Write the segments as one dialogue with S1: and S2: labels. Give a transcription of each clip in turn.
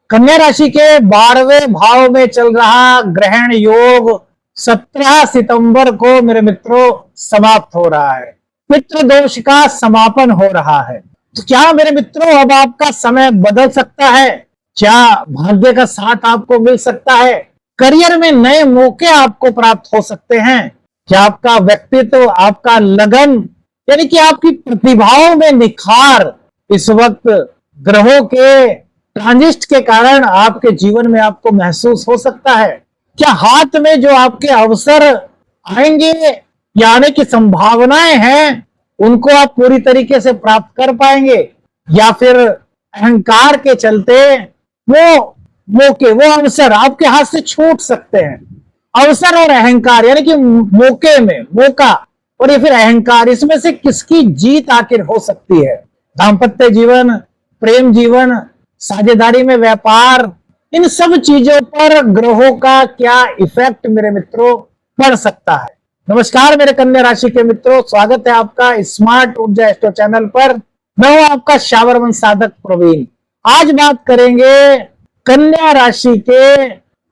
S1: कन्या राशि के 12वें भाव में चल रहा ग्रहण योग 17 सितंबर को मेरे मित्रों समाप्त हो रहा है। पितृ दोष का समापन हो रहा है। तो क्या मेरे मित्रों अब आपका समय बदल सकता है? क्या भाग्य का साथ आपको मिल सकता है? करियर में नए मौके आपको प्राप्त हो सकते हैं? क्या आपका व्यक्तित्व, आपका लगन यानी कि आपकी प्रतिभाओं में निखार इस वक्त ग्रहों के ट्रांजिट के कारण आपके जीवन में आपको महसूस हो सकता है? क्या हाथ में जो आपके अवसर आएंगे या आने की संभावनाएं हैं उनको आप पूरी तरीके से प्राप्त कर पाएंगे, या फिर अहंकार के चलते वो मौके, वो अवसर आपके हाथ से छूट सकते हैं? अवसर और अहंकार यानी कि मौके में मौका और ये फिर अहंकार, इसमें से किसकी जीत आखिर हो सकती है? दाम्पत्य जीवन, प्रेम जीवन, साझेदारी में व्यापार, इन सब चीजों पर ग्रहों का क्या इफेक्ट मेरे मित्रों पड़ सकता है? नमस्कार मेरे कन्या राशि के मित्रों, स्वागत है आपका स्मार्ट ऊर्जा एस्ट्रो चैनल पर। मैं हूं आपका शावरवन साधक प्रवीण। आज बात करेंगे कन्या राशि के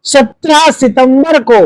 S1: 17 सितंबर को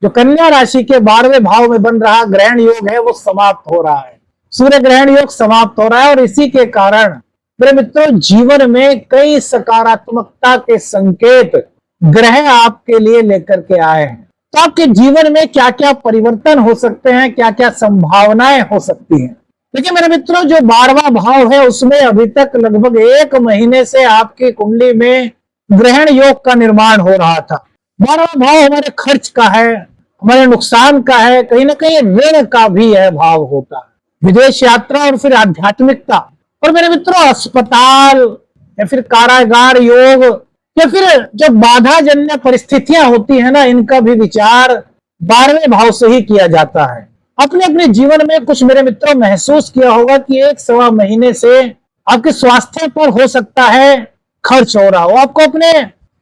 S1: जो कन्या राशि के 12वें भाव में बन रहा ग्रहण योग है वो समाप्त हो रहा है। सूर्य ग्रहण योग समाप्त हो रहा है और इसी के कारण मेरे मित्रों जीवन में कई सकारात्मकता के संकेत ग्रह आपके लिए लेकर के आए हैं। तो आपके जीवन में क्या क्या परिवर्तन हो सकते हैं, क्या क्या संभावनाएं हो सकती हैं? देखिए मेरे मित्रों, जो 12वां भाव है उसमें अभी तक लगभग 1 महीने से आपकी कुंडली में ग्रहण योग का निर्माण हो रहा था। 12वां भाव हमारे खर्च का है, हमारे नुकसान का है, कहीं ना कहीं ऋण का भी है भाव होता है, विदेश यात्रा और फिर आध्यात्मिकता। और मेरे मित्रों अस्पताल या फिर कारागार योग या फिर जो बाधा जन्य परिस्थितियां होती है ना, इनका भी विचार 12वें भाव से ही किया जाता है। अपने अपने जीवन में कुछ मेरे मित्रों महसूस किया होगा कि 1-1.25 महीने से आपके स्वास्थ्य पर हो सकता है खर्च हो रहा हो। आपको अपने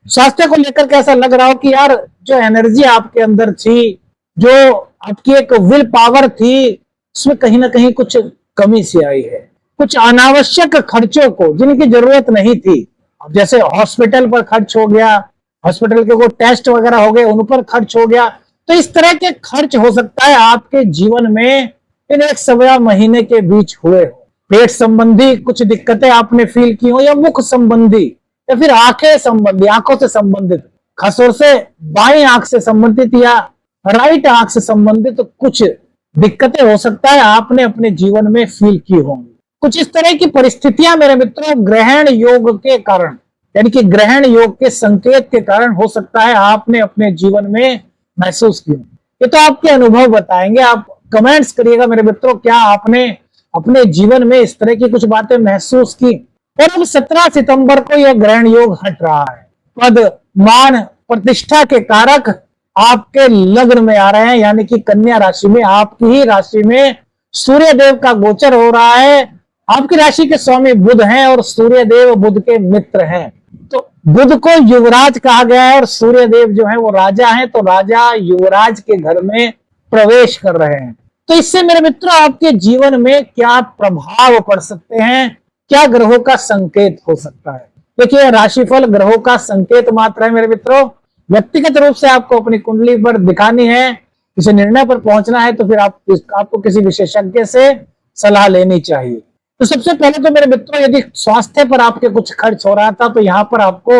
S1: स्वास्थ्य को लेकर के ऐसा लग रहा हो कि यार जो एनर्जी आपके अंदर थी, जो आपकी एक विल पावर थी, उसमें कहीं ना कहीं कुछ कमी सी आई है। कुछ अनावश्यक खर्चों को जिनकी जरूरत नहीं थी, जैसे हॉस्पिटल पर खर्च हो गया, हॉस्पिटल के कोई टेस्ट वगैरह हो गए उन पर खर्च हो गया। तो इस तरह के खर्च हो सकता है आपके जीवन में इन 1-1.25 महीने के बीच हुए हो। पेट संबंधी कुछ दिक्कतें आपने फील की हो, या मुख संबंधी या फिर आंखें संबंधी, आंखों से संबंधित, खासतौर से बाईं आंख से संबंधित या राइट आंख से संबंधित तो कुछ दिक्कतें हो सकता है आपने अपने जीवन में फील की होंगी। कुछ इस तरह की परिस्थितियां मेरे मित्रों ग्रहण योग के कारण यानी कि ग्रहण योग के संकेत के कारण हो सकता है आपने अपने जीवन में महसूस की। ये तो आपके अनुभव बताएंगे, आप कमेंट्स करिएगा मेरे मित्रों, क्या आपने अपने जीवन में इस तरह की कुछ बातें महसूस की? और अब 17 सितंबर को यह ग्रहण योग हट रहा है। पद, मान, प्रतिष्ठा के कारक आपके लग्न में आ रहे हैं, यानी कि कन्या राशि में, आपकी ही राशि में सूर्य देव का गोचर हो रहा है। आपकी राशि के स्वामी बुध हैं और सूर्य देव बुध के मित्र हैं। तो बुध को युवराज कहा गया है और सूर्य देव जो है वो राजा हैं, तो राजा युवराज के घर में प्रवेश कर रहे हैं। तो इससे मेरे मित्रों आपके जीवन में क्या प्रभाव पड़ सकते हैं, क्या ग्रहों का संकेत हो सकता है? देखिए राशिफल ग्रहों का संकेत मात्र है मेरे मित्रों। व्यक्तिगत रूप से आपको अपनी कुंडली पर दिखानी है, किसी निर्णय पर पहुंचना है तो फिर आपको किसी विशेषज्ञ से सलाह लेनी चाहिए। तो सबसे पहले तो मेरे मित्रों यदि स्वास्थ्य पर आपके कुछ खर्च हो रहा था तो यहाँ पर आपको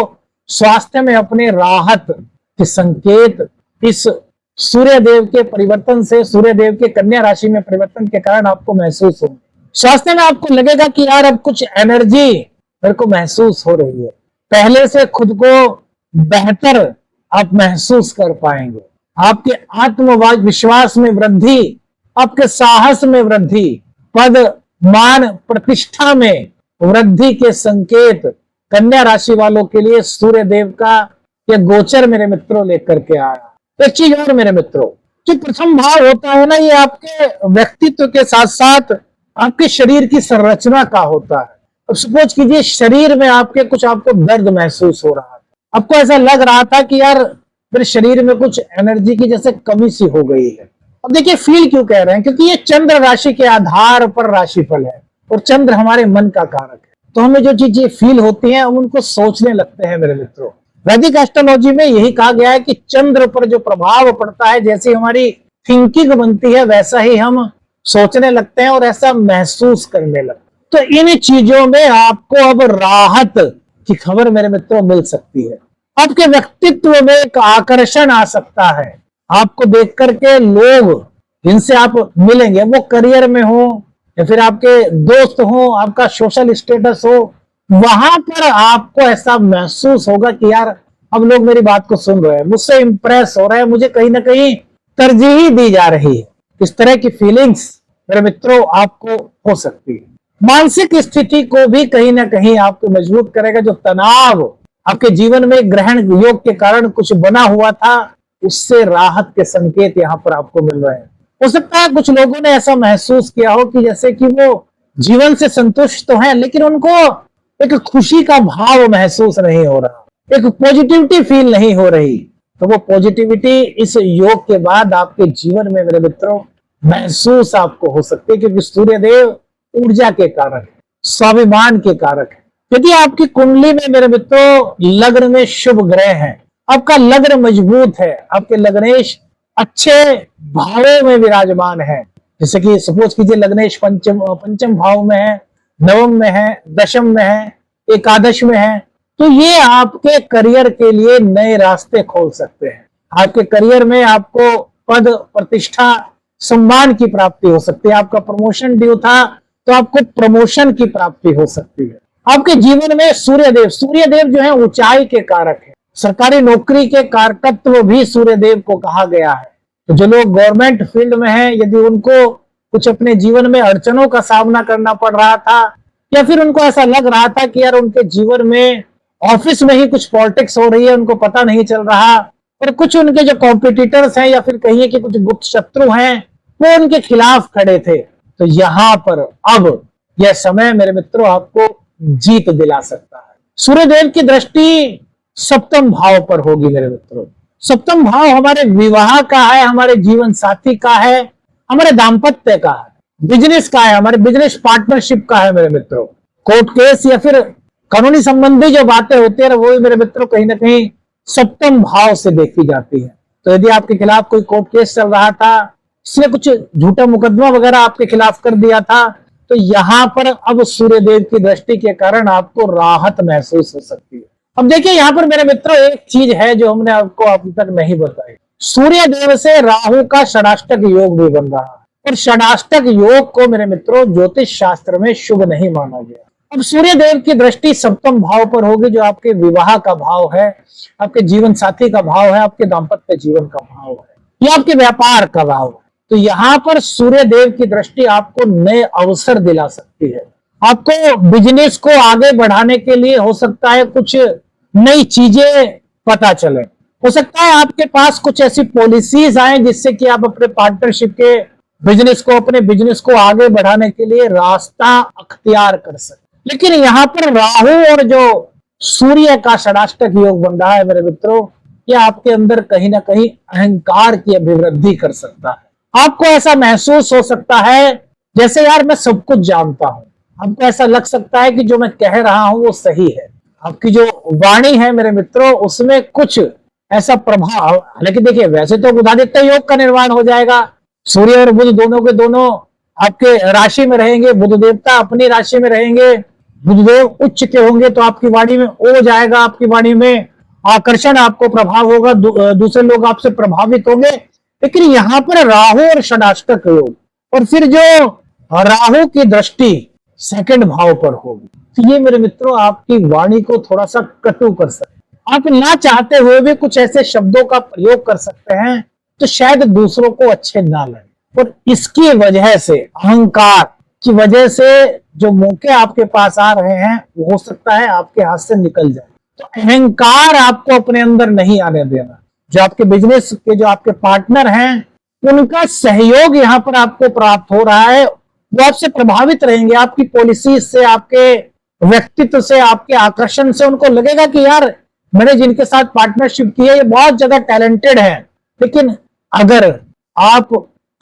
S1: स्वास्थ्य में अपने राहत के संकेत इस सूर्य देव के परिवर्तन से, सूर्य देव के कन्या राशि में परिवर्तन के कारण आपको महसूस होंगे। स्वास्थ्य में आपको लगेगा कि यार अब कुछ एनर्जी मेरे को महसूस हो रही है, पहले से खुद को बेहतर आप महसूस कर पाएंगे। आपके आत्मविश्वास में वृद्धि, आपके साहस में वृद्धि, पद, मान, प्रतिष्ठा में वृद्धि के संकेत कन्या राशि वालों के लिए सूर्य देव का यह गोचर मेरे मित्रों लेकर के आया। एक चीज और मेरे मित्रों, जो प्रथम भाव होता है ना, ये आपके व्यक्तित्व के साथ साथ आपके शरीर की संरचना का होता है। अब सपोज कीजिए शरीर में आपको दर्द महसूस हो रहा था, आपको ऐसा लग रहा था कि यार मेरे शरीर में कुछ एनर्जी की जैसे कमी सी हो गई है। अब देखिए फील क्यों कह रहे हैं, क्योंकि ये चंद्र राशि के आधार पर राशिफल है और चंद्र हमारे मन का कारक है। तो हमें जो चीजें फील होती हैं हम उनको सोचने लगते हैं मेरे मित्रों। वैदिक एस्ट्रोलॉजी में यही कहा गया है कि चंद्र पर जो प्रभाव पड़ता है, जैसे हमारी थिंकिंग बनती है वैसा ही हम सोचने लगते हैं और ऐसा महसूस करने लगते हैं। तो इन चीजों में आपको अब राहत की खबर मेरे मित्रों मिल सकती है। आपके व्यक्तित्व में एक आकर्षण आ सकता है। आपको देख करके लोग जिनसे आप मिलेंगे, वो करियर में हो या फिर आपके दोस्त हो, आपका सोशल स्टेटस हो, वहां पर आपको ऐसा महसूस होगा कि यार अब लोग मेरी बात को सुन रहे हैं, मुझसे इंप्रेस हो रहे हैं, मुझे कहीं ना कहीं तरजीह दी जा रही है। इस तरह की फीलिंग्स मेरे मित्रों आपको हो सकती है। मानसिक स्थिति को भी कहीं ना कहीं आपको मजबूत करेगा। जो तनाव आपके जीवन में ग्रहण योग के कारण कुछ बना हुआ था, उससे राहत के संकेत यहाँ पर आपको मिल रहे हैं। हो सकता है कुछ लोगों ने ऐसा महसूस किया हो कि जैसे कि वो जीवन से संतुष्ट तो हैं, लेकिन उनको एक खुशी का भाव महसूस नहीं हो रहा, एक पॉजिटिविटी फील नहीं हो रही। तो वो पॉजिटिविटी इस योग के बाद आपके जीवन में मेरे मित्रों महसूस आपको हो सकती है, क्योंकि सूर्यदेव ऊर्जा के कारक है, स्वाभिमान के कारक है। यदि आपकी कुंडली में मेरे मित्रों लग्न में शुभ ग्रह है, आपका लग्न मजबूत है, आपके लग्नेश अच्छे भावों में विराजमान है, जैसे कि सपोज कीजिए लग्नेश पंचम भाव में है, नवम में है, दशम में है, एकादश में है, तो ये आपके करियर के लिए नए रास्ते खोल सकते हैं। आपके करियर में आपको पद प्रतिष्ठा सम्मान की प्राप्ति हो सकती है। आपका प्रमोशन ड्यू था तो आपको प्रमोशन की प्राप्ति हो सकती है। आपके जीवन में सूर्यदेव जो है ऊंचाई के कारक है। सरकारी नौकरी के कारकत्व भी सूर्यदेव को कहा गया है। तो जो लोग गवर्नमेंट फील्ड में हैं, यदि उनको कुछ अपने जीवन में अड़चनों का सामना करना पड़ रहा था, या फिर उनको ऐसा लग रहा था कि यार उनके जीवन में ऑफिस में ही कुछ पॉलिटिक्स हो रही है, उनको पता नहीं चल रहा, और कुछ उनके जो कॉम्पिटिटर्स हैं या फिर कहिए कि कुछ गुप्त शत्रु हैं वो उनके खिलाफ खड़े थे, तो यहां पर अब यह समय मेरे मित्रों आपको जीत दिला सकता है। सूर्यदेव की दृष्टि सप्तम भाव पर होगी मेरे मित्रों। सप्तम भाव हमारे विवाह का है, हमारे जीवन साथी का है, हमारे दाम्पत्य का है, बिजनेस का है, हमारे बिजनेस पार्टनरशिप का है मेरे मित्रों। कोर्ट केस या फिर कानूनी संबंधी जो बातें होती है वो भी मेरे मित्रों कहीं ना कहीं सप्तम भाव से देखी जाती है। तो यदि आपके खिलाफ कोई कोर्ट केस चल रहा था, इसने कुछ झूठा मुकदमा वगैरह आपके खिलाफ कर दिया था, तो यहां पर अब सूर्यदेव की दृष्टि के कारण आपको राहत महसूस हो सकती है। अब देखिए यहाँ पर मेरे मित्रों एक चीज है जो हमने आपको अभी तक नहीं बताई। सूर्यदेव से राहु का षडाष्टक योग भी बन रहा है, और षडाष्टक योग को मेरे मित्रों ज्योतिष शास्त्र में शुभ नहीं माना गया। अब सूर्यदेव की दृष्टि सप्तम भाव पर होगी, जो आपके विवाह का भाव है, आपके जीवन साथी का भाव है, आपके दाम्पत्य जीवन का भाव है, या आपके व्यापार का भाव है। तो यहाँ पर सूर्यदेव की दृष्टि आपको नए अवसर दिला सकती है। आपको बिजनेस को आगे बढ़ाने के लिए हो सकता है कुछ नई चीजें पता चले, हो सकता है आपके पास कुछ ऐसी पॉलिसीज आए जिससे कि आप अपने पार्टनरशिप के अपने बिजनेस को आगे बढ़ाने के लिए रास्ता अख्तियार कर सके। लेकिन यहाँ पर राहु और जो सूर्य का षडाष्टक योग बन रहा है मेरे मित्रों, यह आपके अंदर कहीं ना कहीं अहंकार की अभिवृद्धि कर सकता है। आपको ऐसा महसूस हो सकता है जैसे यार मैं सब कुछ जानता हूं। आपको ऐसा लग सकता है कि जो मैं कह रहा हूं वो सही है। आपकी जो वाणी है मेरे मित्रों उसमें कुछ ऐसा प्रभाव, हालांकि देखिए वैसे तो बुधादित्य योग का निर्माण हो जाएगा, सूर्य और बुध दोनों के दोनों आपके राशि में रहेंगे, बुध देवता अपनी राशि में रहेंगे, बुधदेव उच्च के होंगे तो आपकी वाणी में हो जाएगा, आपकी वाणी में आकर्षण आपको प्रभाव होगा, दूसरे लोग आपसे प्रभावित होंगे। लेकिन यहाँ पर राहु और षडाष्टक योग, और फिर जो राहु की दृष्टि सेकंड भाव पर होगी, तो ये मेरे मित्रों आपकी वाणी को थोड़ा सा कटु कर सकते हैं। आप ना चाहते हुए भी कुछ ऐसे शब्दों का प्रयोग कर सकते हैं तो शायद दूसरों को अच्छे ना लगे, और इसकी वजह से अहंकार की वजह से जो मौके आपके पास आ रहे हैं वो हो सकता है आपके हाथ से निकल जाए। तो अहंकार आपको अपने अंदर नहीं आने देना। जो आपके बिजनेस के जो आपके पार्टनर हैं उनका सहयोग यहाँ पर आपको प्राप्त हो रहा है, वो आपसे प्रभावित रहेंगे, आपकी पॉलिसी से, आपके व्यक्तित्व से, आपके आकर्षण से। उनको लगेगा कि यार मैंने जिनके साथ पार्टनरशिप की है ये बहुत ज्यादा टैलेंटेड है। लेकिन अगर आप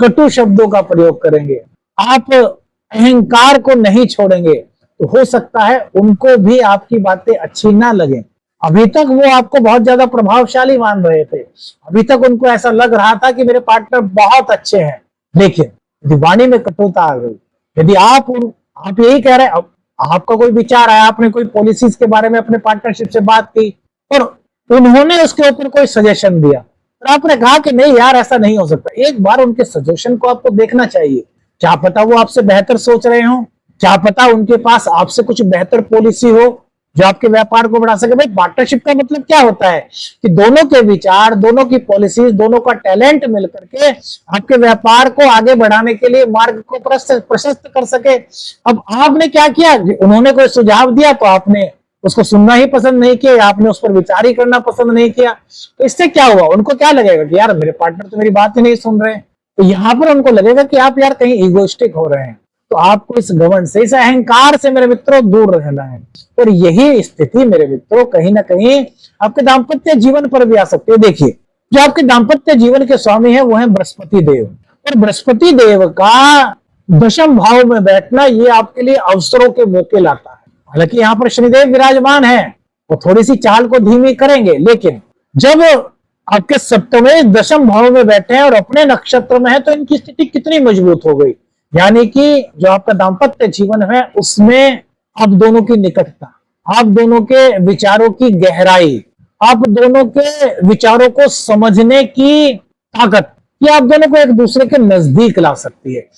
S1: कटु शब्दों का प्रयोग करेंगे, आप अहंकार को नहीं छोड़ेंगे, तो हो सकता है उनको भी आपकी बातें अच्छी ना लगे। अभी तक वो आपको बहुत ज्यादा प्रभावशाली मान रहे थे, अभी तक उनको ऐसा लग रहा था कि मेरे पार्टनर बहुत अच्छे हैं, लेकिन यदि वाणी में कटुता आ गई, यदि आप यही कह रहे हैं, अब आपका कोई विचार आया, आपने कोई पॉलिसीज के बारे में अपने पार्टनरशिप से बात की और उन्होंने उसके ऊपर कोई सजेशन दिया और आपने कहा कि नहीं यार ऐसा नहीं हो सकता, एक बार उनके सजेशन को आपको देखना चाहिए। क्या पता वो आपसे बेहतर सोच रहे हो, क्या पता उनके पास आपसे कुछ बेहतर पॉलिसी हो जो आपके व्यापार को बढ़ा सके। भाई पार्टनरशिप का मतलब क्या होता है कि दोनों के विचार, दोनों की पॉलिसीज, दोनों का टैलेंट मिलकर के आपके व्यापार को आगे बढ़ाने के लिए मार्ग को प्रशस्त कर सके। अब आपने क्या किया, उन्होंने कोई सुझाव दिया तो आपने उसको सुनना ही पसंद नहीं किया, आपने उस पर विचार ही करना पसंद नहीं किया, तो इससे क्या हुआ, उनको क्या लगेगा कि यार मेरे पार्टनर तो मेरी बात ही नहीं सुन रहे हैं। तो यहां पर उनको लगेगा कि आप यार कहीं इगोइस्टिक हो रहे हैं। तो आपको इस घमंड से, इस अहंकार से मेरे मित्रों दूर रहना है। और यही स्थिति मेरे मित्रों कहीं ना कहीं आपके दाम्पत्य जीवन पर भी आ सकती है। देखिए, जो आपके दाम्पत्य जीवन के स्वामी है वो है बृहस्पति देव, और बृहस्पति देव का दशम भाव में बैठना ये आपके लिए अवसरों के मौके लाता है। हालांकि यहाँ पर शनिदेव विराजमान है, वो थोड़ी सी चाल को धीमी करेंगे, लेकिन जब आपके सप्तमें दशम भाव में बैठे हैं और अपने नक्षत्र में है तो इनकी स्थिति कितनी मजबूत हो गई। यानी कि जो आपका दाम्पत्य जीवन है उसमें आप दोनों की निकटता, आप दोनों के विचारों की गहराई, आप दोनों के विचारों को समझने की ताकत, ये आप दोनों को एक दूसरे के नजदीक ला सकती है।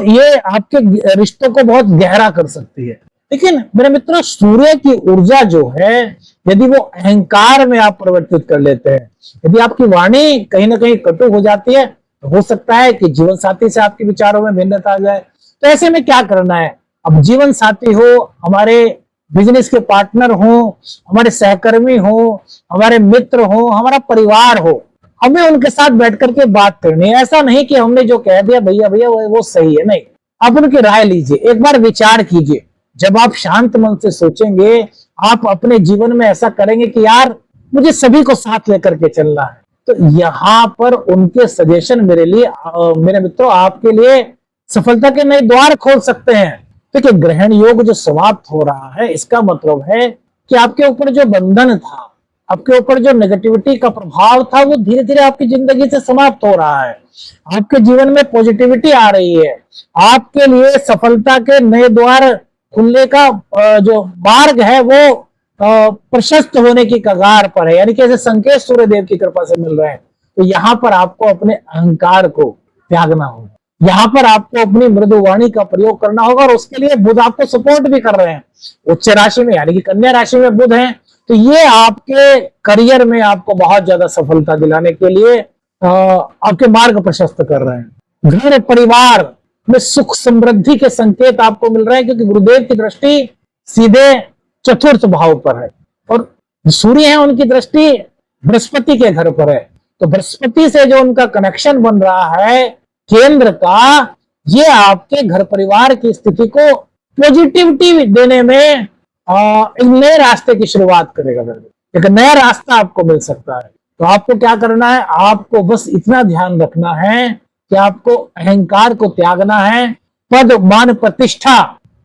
S1: ये आपके रिश्तों को बहुत गहरा कर सकती है। लेकिन मेरे मित्रों, सूर्य की ऊर्जा जो है यदि वो अहंकार में आप परिवर्तित कर लेते हैं, यदि आपकी वाणी कहीं ना कहीं कटु हो जाती है, तो हो सकता है कि जीवन साथी से आपके विचारों में भिन्नता आ जाए। तो ऐसे में क्या करना है, अब जीवन साथी हो, हमारे बिजनेस के पार्टनर हो, हमारे सहकर्मी हो, हमारे मित्र हो, हमारा परिवार हो, हमें उनके साथ बैठ करके बात करनी है। ऐसा नहीं कि हमने जो कह दिया भैया भैया वो सही है, नहीं, आप उनकी राय लीजिए, एक बार विचार कीजिए। जब आप शांत मन से सोचेंगे, आप अपने जीवन में ऐसा करेंगे कि यार मुझे सभी को साथ लेकर के चलना है, तो यहां पर उनके सजेशन मेरे मित्रों आपके लिए सफलता के नए द्वार खोल सकते हैं। देखिए, ग्रहण योग जो समाप्त हो रहा है, इसका मतलब है कि आपके ऊपर जो बंधन था, आपके ऊपर जो नेगेटिविटी का प्रभाव था, वो धीरे धीरे आपकी जिंदगी से समाप्त हो रहा है। आपके जीवन में पॉजिटिविटी आ रही है, आपके लिए सफलता के नए द्वार खुलने का जो मार्ग है वो प्रशस्त होने की कगार पर है। यानी कि ऐसे संकेत सूर्यदेव की कृपा से मिल रहे हैं। तो यहाँ पर आपको अपने अहंकार को त्यागना होगा, यहाँ पर आपको अपनी मृदु वाणी का प्रयोग करना होगा, और उसके लिए बुध आपको सपोर्ट भी कर रहे हैं उच्च राशि में, यानी कि कन्या राशि में बुध है। तो ये आपके करियर में आपको बहुत ज्यादा सफलता दिलाने के लिए आपके मार्ग प्रशस्त कर रहे हैं। घर परिवार में सुख समृद्धि के संकेत आपको मिल रहे हैं, क्योंकि गुरुदेव की दृष्टि सीधे चतुर्थ भाव पर है और सूर्य है उनकी दृष्टि बृहस्पति के घर पर है। तो बृहस्पति से जो उनका कनेक्शन बन रहा है केंद्र का, ये आपके घर परिवार की स्थिति को पॉजिटिविटी देने में एक नए रास्ते की शुरुआत करेगा। एक नया रास्ता आपको मिल सकता है। तो आपको क्या करना है, आपको बस इतना ध्यान रखना है कि आपको अहंकार को त्यागना है। पद मान प्रतिष्ठा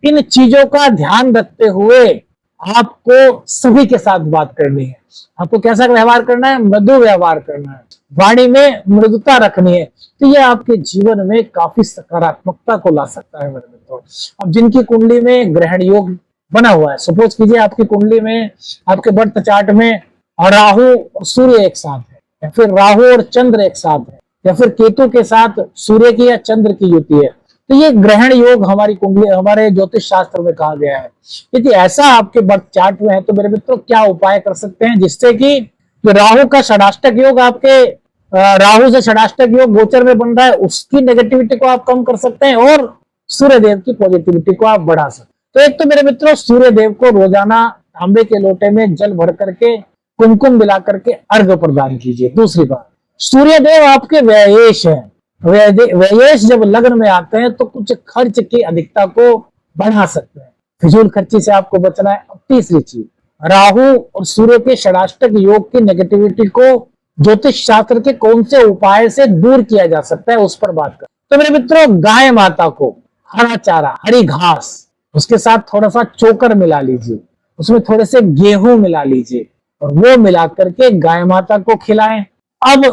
S1: इन चीजों का ध्यान रखते हुए आपको सभी के साथ बात करनी है। आपको कैसा व्यवहार करना है, मृदु व्यवहार करना है, वाणी में मृदुता रखनी है। तो ये आपके जीवन में काफी सकारात्मकता को ला सकता है मेरे मित्रों। अब जिनकी कुंडली में ग्रहण योग बना हुआ है, सपोज कीजिए आपकी कुंडली में, आपके बर्थ चार्ट में राहु और सूर्य एक साथ है, या फिर राहु और चंद्र एक साथ है, या फिर केतु के साथ सूर्य की या चंद्र की युति है, तो ये ग्रहण योग हमारी कुंडली, हमारे ज्योतिष शास्त्र में कहा गया है। यदि ऐसा आपके बर्थ चार्ट में है तो मेरे मित्रों क्या उपाय कर सकते हैं जिससे कि जो राहु का षडाष्टक योग आपके राहु से षडाष्टक योग गोचर में बन रहा है, उसकी नेगेटिविटी को आप कम कर सकते हैं और सूर्य देव की पॉजिटिविटी को आप बढ़ा सकते हैं। तो एक तो मेरे मित्रों, सूर्य देव को रोजाना तांबे के लोटे में जल भर करके कुमकुम मिला करके अर्घ्य प्रदान कीजिए। दूसरी बात, सूर्य देव आपके व्ययेश है, व्ययेश जब लग्न में आते हैं तो कुछ खर्च की अधिकता को बढ़ा सकते हैं, फिजूल खर्ची से आपको बचना है। अब तीसरी चीज, राहु और सूर्य के षडाष्टक योग की नेगेटिविटी को ज्योतिष शास्त्र के कौन से उपाय से दूर किया जा सकता है, उस पर बात कर। तो मेरे मित्रों, गाय माता को हरा चारा, हरी घास उसके साथ थोड़ा सा चोकर मिला लीजिए, उसमें थोड़े से गेहूं मिला लीजिए और वो मिला करके गाय माता को खिलाएं। अब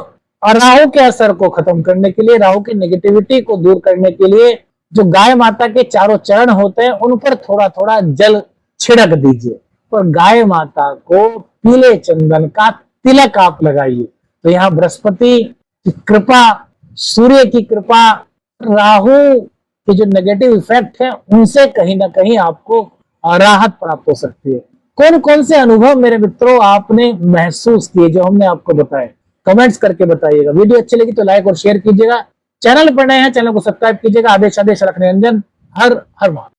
S1: राहु के असर को खत्म करने के लिए, राहु की नेगेटिविटी को दूर करने के लिए जो गाय माता के चारों चरण होते हैं उन पर थोड़ा थोड़ा जल छिड़क दीजिए और गाय माता को पीले चंदन का तिलक आप लगाइए। तो यहाँ बृहस्पति की कृपा, सूर्य की कृपा, राहु के जो नेगेटिव इफेक्ट है उनसे कहीं ना कहीं आपको राहत प्राप्त हो सकती है। कौन कौन से अनुभव मेरे मित्रों आपने महसूस किए जो हमने आपको बताए, कमेंट्स करके बताइएगा। वीडियो अच्छी लगी तो लाइक और शेयर कीजिएगा। चैनल पर नए हैं, चैनल को सब्सक्राइब कीजिएगा। आदेश रखने रंजन, हर हर महादेव।